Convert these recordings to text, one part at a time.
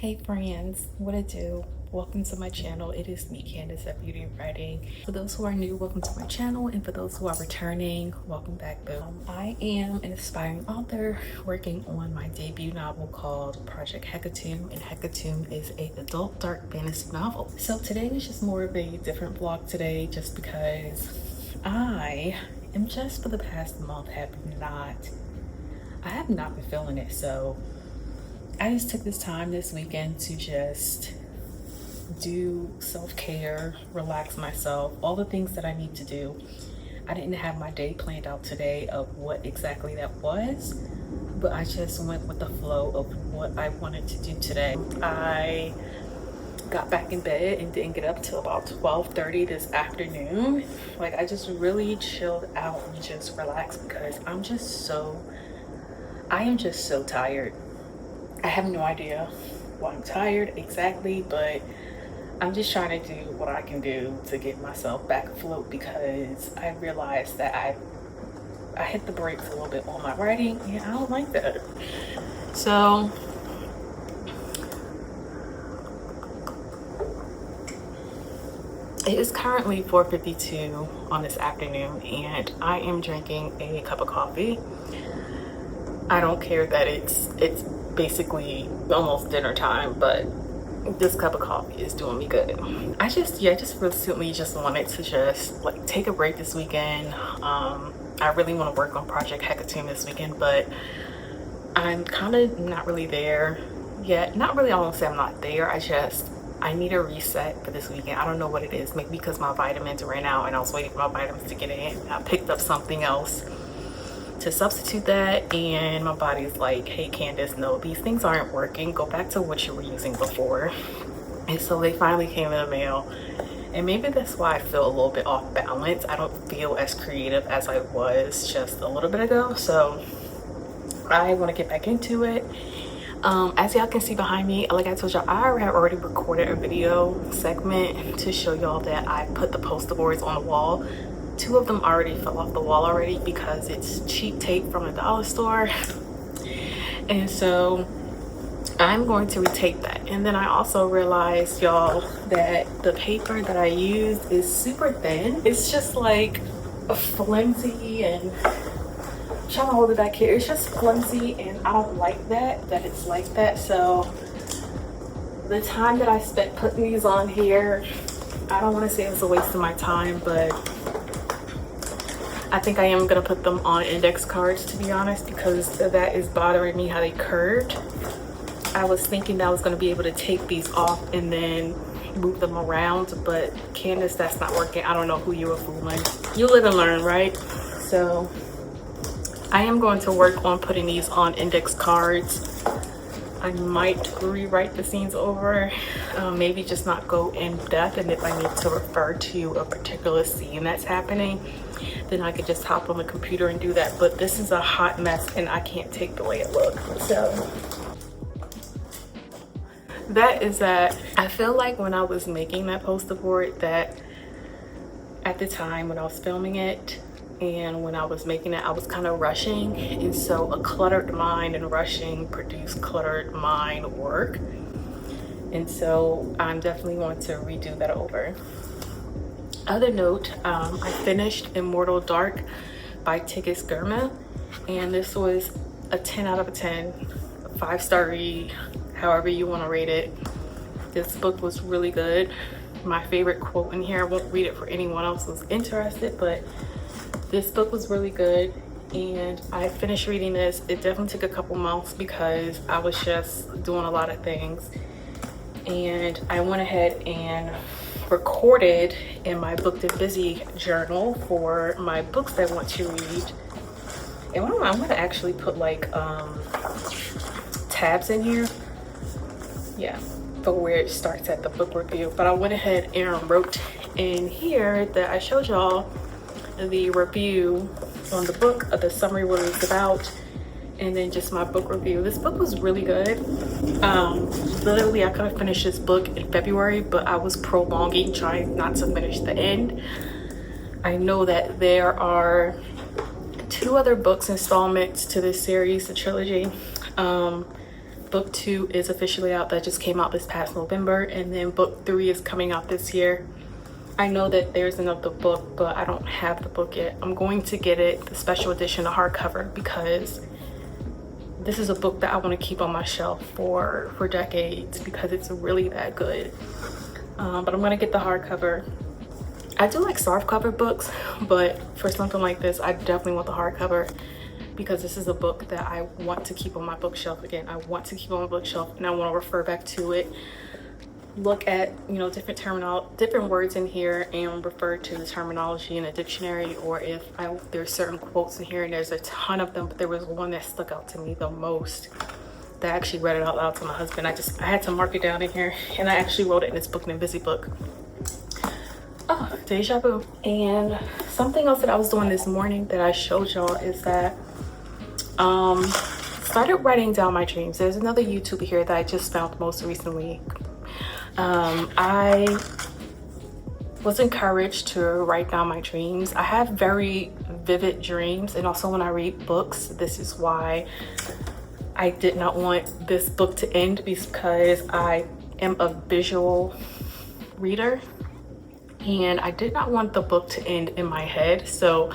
Hey friends, what it do? Welcome to my channel. It is me, Candace at Beauty and Writing. For those who are new, welcome to my channel, and for those who are returning, welcome back. I am an aspiring author working on my debut novel called Project.HECATOMB, and 𝗬𝗢𝗡 is an adult dark fantasy novel. So today is just more of a different vlog today, just because I am just for the past month I have not been feeling it. So I just took this time this weekend to just do self-care, relax myself, all the things that I need to do. I didn't have my day planned out today of what exactly that was, but I just went with the flow of what I wanted to do today. I got back in bed and didn't get up till about 12:30 this afternoon. Like, I just really chilled out and just relaxed because I am just so tired. I have no idea why I'm tired exactly, but I'm just trying to do what I can do to get myself back afloat, because I realized that I hit the brakes a little bit on my writing, and I don't like that. So it is currently 4:52 on this afternoon, and I am drinking a cup of coffee. I don't care that it's basically almost dinner time, but this cup of coffee is doing me good. I just recently just wanted to just like take a break this weekend. I really want to work on Project.HECATOMB this weekend, but I'm kind of not really there yet. Not really, I won't say I'm not there. I need a reset for this weekend. I don't know what it is. Maybe because my vitamins ran out and I was waiting for my vitamins to get in. I picked up something else to substitute that, and my body's like, hey Candace, no, these things aren't working, go back to what you were using before. And so they finally came in the mail, and maybe that's why I feel a little bit off balance. I don't feel as creative as I was just a little bit ago, so I want to get back into it. As y'all can see behind me, like I told y'all, I have already recorded a video segment to show y'all that I put the poster boards on the wall. 2 of them already fell off the wall already because it's cheap tape from the dollar store, and so I'm going to retape that. And then I also realized, y'all, that the paper that I used is super thin. It's just like a flimsy, and I'm trying to hold it back here, it's just flimsy, and I don't like that it's like that. So the time that I spent putting these on here, I don't want to say it was a waste of my time, but I think I am gonna put them on index cards, to be honest, because that is bothering me how they curved. I was thinking that I was gonna be able to take these off and then move them around, but Candace, that's not working. I don't know who you were fooling. You live and learn, right? So I am going to work on putting these on index cards. I might rewrite the scenes over, maybe just not go in depth, and if I need to refer to a particular scene that's happening, then I could just hop on the computer and do that. But this is a hot mess and I can't take the way it looks. So that is that. I feel like when I was making that poster board, that at the time when I was filming it and when I was making it, I was kind of rushing, and so a cluttered mind and rushing produce cluttered mind work. And so I'm definitely going to redo that over. Other note, I finished Immortal Dark by 𝗬𝗓𝗪, and this was a 10 out of 10, 5-star read, however you want to rate it. This book was really good. My favorite quote in here, I won't read it for anyone else who's interested, but this book was really good, and I finished reading this. It definitely took a couple months because I was just doing a lot of things, and I went ahead and recorded in my Booked and Busy journal for my books I want to read. And I'm gonna actually put like tabs in here, yeah, for where it starts at the book review. But I went ahead and wrote in here that I showed y'all the review on the book, the summary, what it's about, and then just my book review. This book was really good. Literally, I could have finished this book in February, but I was prolonging, trying not to finish the end. I know that there are 2 other books installments to this series, the trilogy. book 2 is officially out. That just came out this past November, and then book 3 is coming out this year. I know that there's another book, but I don't have the book yet. I'm going to get it, the special edition, the hardcover, because this is a book that I want to keep on my shelf for decades because it's really that good. But I'm going to get the hardcover. I do like softcover books, but for something like this, I definitely want the hardcover because this is a book that I want to keep on my bookshelf. Again, I want to keep on my bookshelf, and I want to refer back to it, look at, you know, different words in here and refer to the terminology in a dictionary, or if there's certain quotes in here, and there's a ton of them, but there was one that stuck out to me the most that I actually read it out loud to my husband. I had to mark it down in here, and I actually wrote it in this book named Busy Book. Oh, deja vu. And something else that I was doing this morning that I showed y'all is that started writing down my dreams. There's another YouTuber here that I just found most recently. I was encouraged to write down my dreams. I have very vivid dreams, and also when I read books, this is why I did not want this book to end, because I am a visual reader and I did not want the book to end in my head. So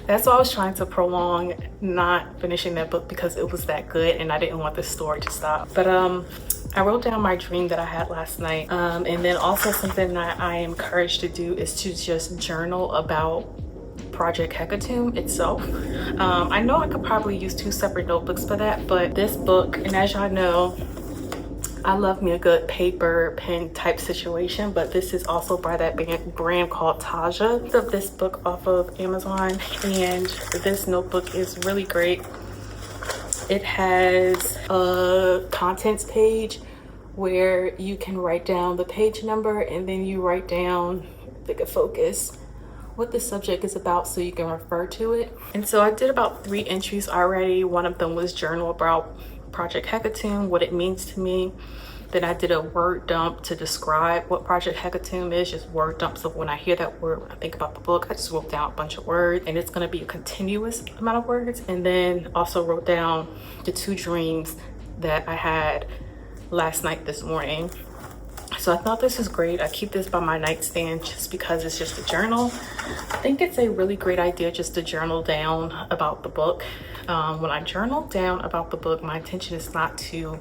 that's why I was trying to prolong not finishing that book, because it was that good and I didn't want the story to stop. But I wrote down my dream that I had last night. And then also something that I am encouraged to do is to just journal about Project 𝗬𝗢𝗡𝗡𝗧 itself. I know I could probably use 2 separate notebooks for that, but this book, and as y'all know, I love me a good paper pen type situation, but this is also by that brand called 𝗪𝗔𝗧. I picked up this book off of Amazon, and this notebook is really great. It has a contents page where you can write down the page number, and then you write down, if it could focus, what the subject is about so you can refer to it. And so I did about 3 entries already. One of them was journal about Project 𝗬𝗬𝗡𝗡𝗧, what it means to me. Then I did a word dump to describe what Project 𝗬𝗬𝗡𝗡𝗧 is, just word dumps of when I hear that word, when I think about the book. I just wrote down a bunch of words, and it's going to be a continuous amount of words. And then also wrote down the 2 dreams that I had last night, this morning. So I thought this is great. I keep this by my nightstand just because it's just a journal. I think it's a really great idea just to journal down about the book. When I journal down about the book, my intention is not to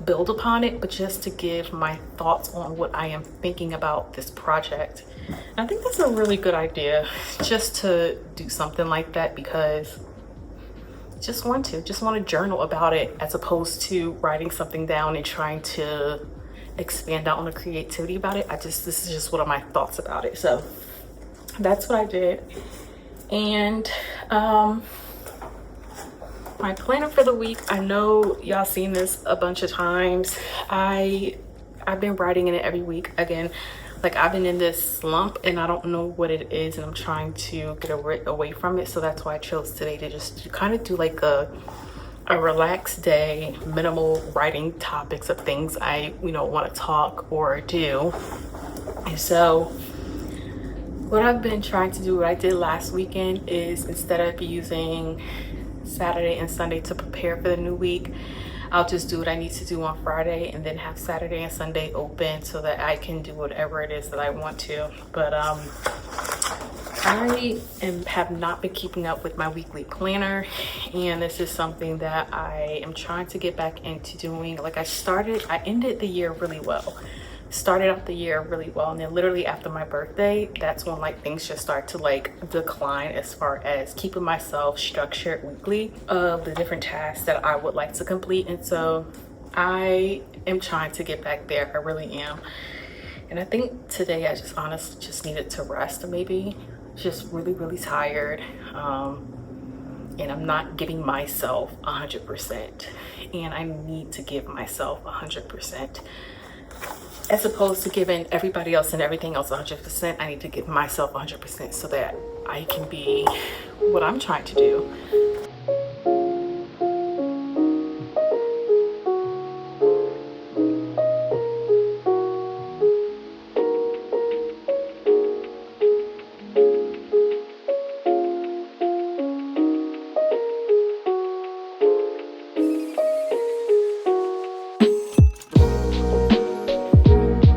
build upon it, but just to give my thoughts on what I am thinking about this project. And I think that's a really good idea, just to do something like that, because just want to journal about it, as opposed to writing something down and trying to expand out on the creativity about it. This is just one of my thoughts about it. So that's what I did. And my planner for the week, I know y'all seen this a bunch of times. I've been writing in it every week. Again, like, I've been in this slump and I don't know what it is, and I'm trying to get away from it. So that's why I chose today to just kind of do like a relaxed day, minimal writing topics of things I want to talk or do. And so what I've been trying to do, what I did last weekend, is instead of using Saturday and Sunday to prepare for the new week, I'll just do what I need to do on Friday and then have Saturday and Sunday open so that I can do whatever it is that I want to. But I have not been keeping up with my weekly planner, and this is something that I am trying to get back into doing. Like, I ended the year really well. Started out the year really well, and then literally after my birthday, that's when like things just start to like decline as far as keeping myself structured weekly of the different tasks that I would like to complete. And so I am trying to get back there. I really am. And I think today I just honestly just needed to rest, maybe. Just really tired, and I'm not giving myself 100%, and I need to give myself 100%. As opposed to giving everybody else and everything else 100%, I need to give myself 100% so that I can be what I'm trying to do.